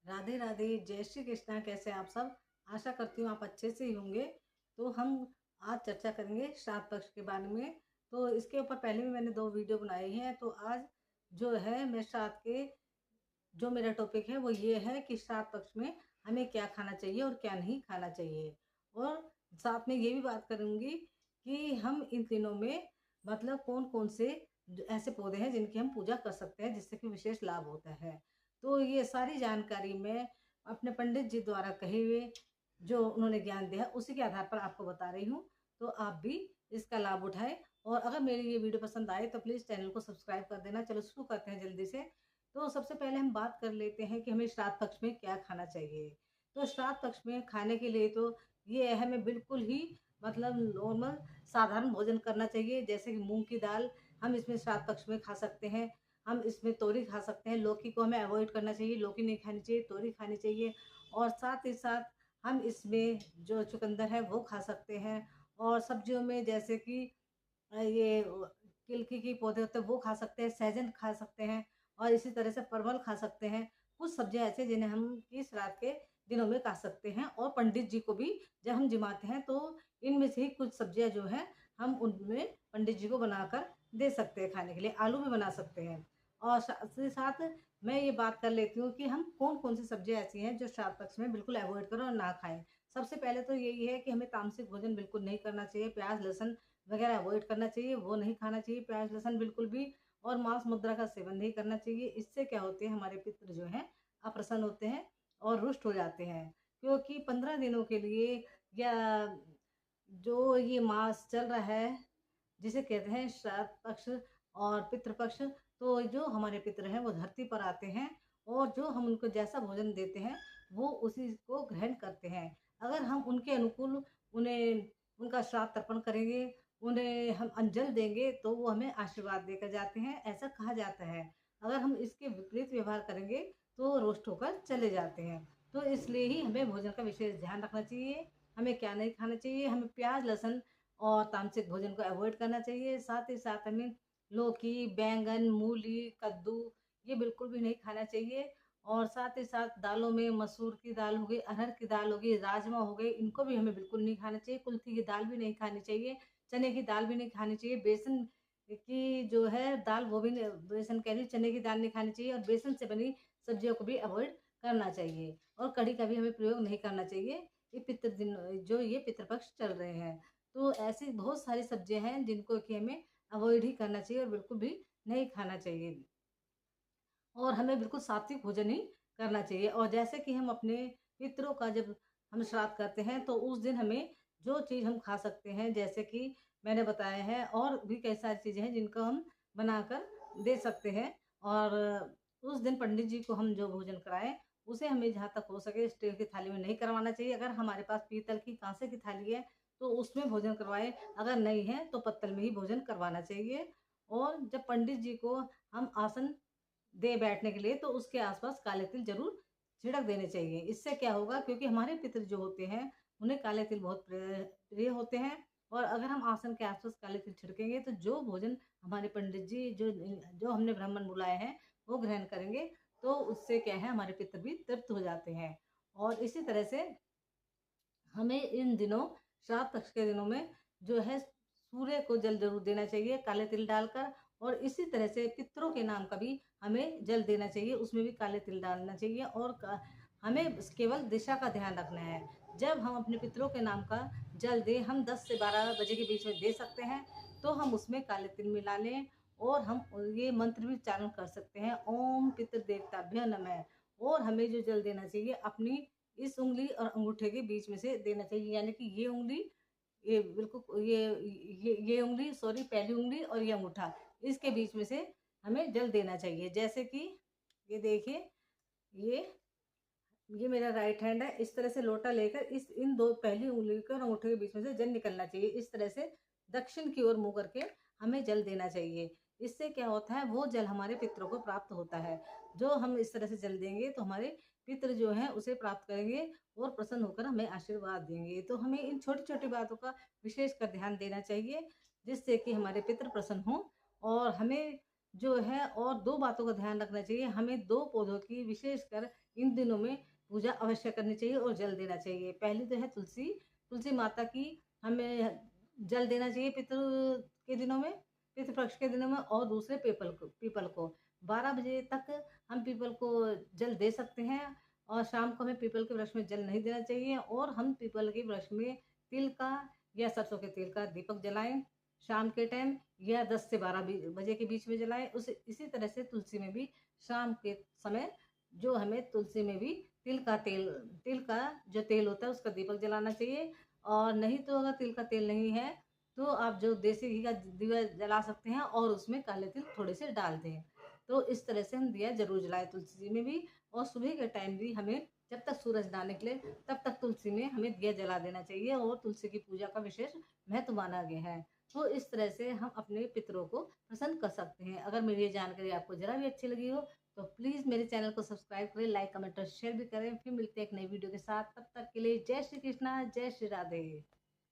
राधे राधे, जय श्री कृष्णा। कैसे हैं आप सब? आशा करती हूँ आप अच्छे से ही होंगे। तो हम आज चर्चा करेंगे श्राद्ध पक्ष के बारे में। तो इसके ऊपर पहले भी मैंने 2 वीडियो बनाई हैं। तो आज जो है मैं श्राद्ध के जो मेरा टॉपिक है वो ये है कि श्राद्ध पक्ष में हमें क्या खाना चाहिए और क्या नहीं खाना चाहिए। और साथ में ये भी बात करूँगी कि हम इन दिनों में मतलब कौन-कौन से ऐसे पौधे हैं जिनकी हम पूजा कर सकते हैं जिससे कि विशेष लाभ होता है। तो ये सारी जानकारी मैं अपने पंडित जी द्वारा कहे हुए जो उन्होंने ज्ञान दिया है उसी के आधार पर आपको बता रही हूँ। तो आप भी इसका लाभ उठाएँ और अगर मेरी ये वीडियो पसंद आए तो प्लीज़ चैनल को सब्सक्राइब कर देना। चलो शुरू करते हैं जल्दी से। तो सबसे पहले हम बात कर लेते हैं कि हमें श्राद्ध पक्ष में क्या खाना चाहिए। तो श्राद्ध पक्ष में खाने के लिए तो ये है हमें बिल्कुल ही मतलब नॉर्मल साधारण भोजन करना चाहिए। जैसे कि मूँग की दाल हम इसमें श्राद्ध पक्ष में खा सकते हैं। हम इसमें तोरी खा सकते हैं, लौकी को हमें अवॉइड करना चाहिए, लौकी नहीं खानी चाहिए, तोरी खानी चाहिए। और साथ ही साथ हम इसमें जो चुकंदर है वो खा सकते हैं। और सब्जियों में जैसे कि ये गिलकी के पौधे होते हैं वो खा सकते हैं, सहजन खा सकते हैं और इसी तरह से परवल खा सकते हैं। कुछ सब्जियाँ ऐसी जिन्हें हम कि श्राद्ध के दिनों में खा सकते हैं और पंडित जी को भी जब हम जिमाते हैं तो इनमें से ही कुछ सब्जियाँ जो हैं हम उनमें पंडित जी को बनाकर दे सकते हैं खाने के लिए। आलू भी बना सकते हैं। और साथ ही साथ मैं ये बात कर लेती हूँ कि हम कौन-कौन सी सब्जियाँ ऐसी हैं जो श्राद्ध पक्ष में बिल्कुल अवॉइड करें और ना खाएँ। सबसे पहले तो यही है कि हमें तामसिक भोजन बिल्कुल नहीं करना चाहिए। प्याज़, लहसुन वगैरह अवॉइड करना चाहिए, वो नहीं खाना चाहिए प्याज़, लहसुन बिल्कुल भी। और मांस मुद्रा का सेवन नहीं करना चाहिए। इससे क्या होते हैं हमारे पितृ जो हैं अप्रसन्न होते हैं और रुष्ट हो जाते हैं। क्योंकि 15 दिनों के लिए या जो ये मास चल रहा है जिसे कहते हैं श्राद्ध पक्ष और पितृ पक्ष, तो जो हमारे पितृ हैं वो धरती पर आते हैं और जो हम उनको जैसा भोजन देते हैं वो उसी को ग्रहण करते हैं। अगर हम उनके अनुकूल उन्हें उनका श्राद्ध तर्पण करेंगे, उन्हें हम अंजल देंगे तो वो हमें आशीर्वाद देकर जाते हैं, ऐसा कहा जाता है। अगर हम इसके विपरीत व्यवहार करेंगे तो रोष्ट होकर चले जाते हैं। तो इसलिए ही हमें भोजन का विशेष ध्यान रखना चाहिए। हमें क्या नहीं खाना चाहिए, हमें प्याज़, लहसुन और तामसिक भोजन को अवॉइड करना चाहिए। साथ ही साथ हमें लौकी, बैंगन, मूली, कद्दू ये बिल्कुल भी नहीं खाना चाहिए। और साथ ही साथ दालों में मसूर की दाल हो गई, अरहर की दाल हो गई, राजमा हो गए, इनको भी हमें बिल्कुल नहीं खाना चाहिए। कुल्थी की दाल भी नहीं खानी चाहिए, चने की दाल भी नहीं खानी चाहिए। बेसन की जो है दाल वो भी न बेसन कह रही हूँ, चने की दाल नहीं खानी चाहिए और बेसन से बनी सब्जियों को भी अवॉइड करना चाहिए। और कढ़ी का भी हमें प्रयोग नहीं करना चाहिए। ये पितृ दिन जो ये पितृ पक्ष चल रहे हैं। तो ऐसी बहुत सारी सब्जियाँ हैं जिनको कि हमें अवॉइड ही करना चाहिए और बिल्कुल भी नहीं खाना चाहिए। और हमें बिल्कुल सात्विक भोजन ही करना चाहिए। और जैसे कि हम अपने पितरों का जब हम श्राद्ध करते हैं तो उस दिन हमें जो चीज़ हम खा सकते हैं जैसे कि मैंने बताया है और भी कई सारी चीज़ें हैं जिनको हम बनाकर दे सकते हैं। और उस दिन पंडित जी को हम जो भोजन कराएँ उसे हमें जहाँ तक हो सके स्टील की थाली में नहीं करवाना चाहिए। अगर हमारे पास पीतल की, काँसे की थाली है तो उसमें भोजन करवाएँ, अगर नहीं है तो पत्तल में ही भोजन करवाना चाहिए। और जब पंडित जी को हम आसन दे बैठने के लिए तो उसके आस-पास काले तिल ज़रूर छिड़क देने चाहिए। इससे क्या होगा क्योंकि हमारे पितृ जो होते हैं उन्हें काले तिल बहुत प्रिय होते हैं। और अगर हम आसन के आस-पास काले तिल छिड़केंगे तो जो भोजन हमारे पंडित जी जो हमने ब्राह्मण बुलाए हैं वो ग्रहण करेंगे तो उससे क्या है हमारे पितृ भी तृप्त हो जाते हैं। और इसी तरह से हमें इन दिनों श्राद्ध पक्ष के दिनों में जो है सूर्य को जल ज़रूर देना चाहिए काले तिल डालकर। और इसी तरह से पितरों के नाम का भी हमें जल देना चाहिए, उसमें भी काले तिल डालना चाहिए। और हमें केवल दिशा का ध्यान रखना है। जब हम अपने पितरों के नाम का जल दें, हम 10 से 12 बजे के बीच में दे सकते हैं, तो हम उसमें काले तिल मिला लें। और हम ये मंत्र भी उच्चारण कर सकते हैं, ओम पितृदेवताभ्यो नमः। और हमें जो जल देना चाहिए अपनी इस उँगली और अंगूठे के बीच में से देना चाहिए, यानी कि ये उँगली ये बिल्कुल ये उँगली सॉरी पहली उँगली और ये अंगूठा इसके बीच में से हमें जल देना चाहिए। जैसे कि ये देखिए ये ये मेरा राइट हैंड है, इस तरह से लोटा लेकर इस इन 2 पहली उँगली के और अंगूठे के बीच में से जल निकलना चाहिए। इस तरह से दक्षिण की ओर मुँह करके हमें जल देना चाहिए। इससे क्या होता है वो जल हमारे पितरों को प्राप्त होता है। जो हम इस तरह से जल देंगे तो हमारे पितृ जो हैं उसे प्राप्त करेंगे और प्रसन्न होकर हमें आशीर्वाद देंगे। तो हमें इन छोटी-छोटी बातों का विशेष कर ध्यान देना चाहिए जिससे कि हमारे पितृ प्रसन्न हों। और हमें जो है और 2 बातों का ध्यान रखना चाहिए। हमें 2 पौधों की विशेषकर इन दिनों में पूजा अवश्य करनी चाहिए और जल देना चाहिए। पहली तो है तुलसी, तुलसी माता की हमें जल देना चाहिए पितृ के दिनों में, पितृपक्ष के दिनों में, और दूसरे पीपल को 12 बजे तक हम पीपल को जल दे सकते हैं और शाम को हमें पीपल के वृक्ष में जल नहीं देना चाहिए। और हम पीपल के वृक्ष में तिल का या सरसों के तेल का दीपक जलाएं शाम के टाइम, या 10 से 12 बजे के बीच में जलाएं। उस इसी तरह से तुलसी में भी शाम के समय जो हमें तुलसी में भी तिल का जो तेल होता है उसका दीपक जलाना चाहिए। और नहीं तो अगर तिल का तेल नहीं है तो आप जो देसी घी का दिया जला सकते हैं और उसमें काले तिल थोड़े से डाल दें। तो इस तरह से हम दिया जरूर जलाएं तुलसी में भी। और सुबह के टाइम भी हमें जब तक सूरज ना निकले तब तक तुलसी में हमें दिया जला देना चाहिए और तुलसी की पूजा का विशेष महत्व माना गया है। तो इस तरह से हम अपने पितरों को प्रसन्न कर सकते हैं। अगर मेरी ये जानकारी आपको जरा भी अच्छी लगी हो तो प्लीज़ मेरे चैनल को सब्सक्राइब करें, लाइक कमेंट और शेयर भी करें। फिर मिलते हैं एक नई वीडियो के साथ, तब तक के लिए जय श्री कृष्णा, जय श्री राधे।